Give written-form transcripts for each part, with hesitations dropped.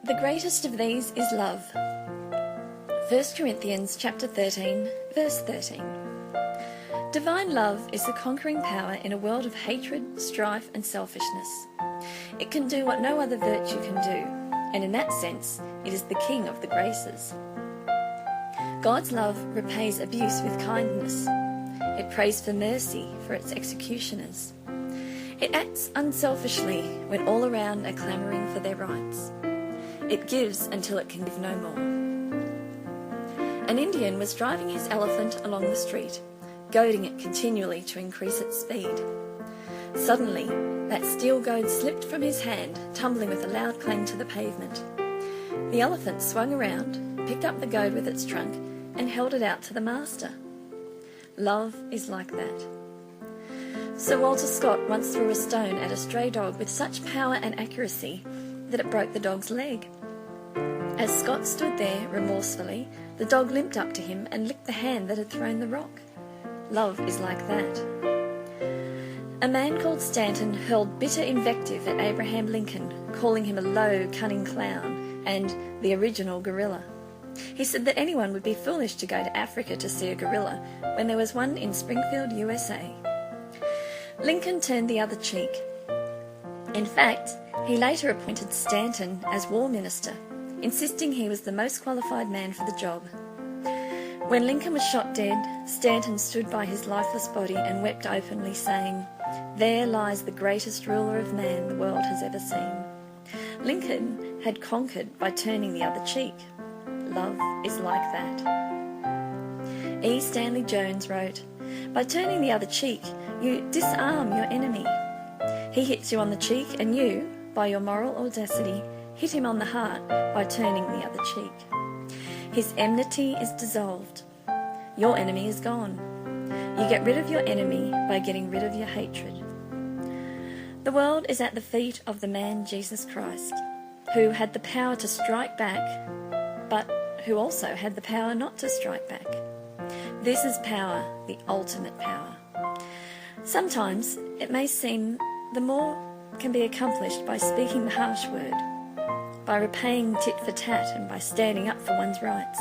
The greatest of these is love. 1 Corinthians chapter 13, verse 13. Divine love is the conquering power in a world of hatred, strife and selfishness. It can do what no other virtue can do, and in that sense, it is the king of the graces. God's love repays abuse with kindness. It prays for mercy for its executioners. It acts unselfishly when all around are clamouring for their rights. It gives until it can give no more. An Indian was driving his elephant along the street, goading it continually to increase its speed. Suddenly, that steel goad slipped from his hand, tumbling with a loud clang to the pavement. The elephant swung around, picked up the goad with its trunk, and held it out to the master. Love is like that. Sir Walter Scott once threw a stone at a stray dog with such power and accuracy that it broke the dog's leg. As Scott stood there remorsefully, the dog limped up to him and licked the hand that had thrown the rock. Love is like that. A man called Stanton hurled bitter invective at Abraham Lincoln, calling him a low, cunning clown and the original gorilla. He said that anyone would be foolish to go to Africa to see a gorilla when there was one in Springfield, USA. Lincoln turned the other cheek. In fact, he later appointed Stanton as War Minister, insisting he was the most qualified man for the job. When Lincoln was shot dead, Stanton stood by his lifeless body and wept openly, saying, "There lies the greatest ruler of man the world has ever seen." Lincoln had conquered by turning the other cheek. Love is like that. E. Stanley Jones wrote, "By turning the other cheek, you disarm your enemy. He hits you on the cheek and you, by your moral audacity, hit him on the heart by turning the other cheek. His enmity is dissolved. Your enemy is gone. You get rid of your enemy by getting rid of your hatred." The world is at the feet of the man Jesus Christ, who had the power to strike back, but who also had the power not to strike back. This is power, the ultimate power. Sometimes it may seem the more can be accomplished by speaking the harsh word, by repaying tit for tat and by standing up for one's rights.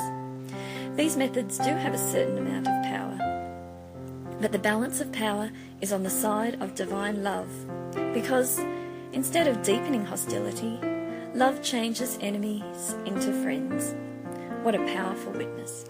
These methods do have a certain amount of power, but the balance of power is on the side of divine love, because instead of deepening hostility, love changes enemies into friends. What a powerful witness.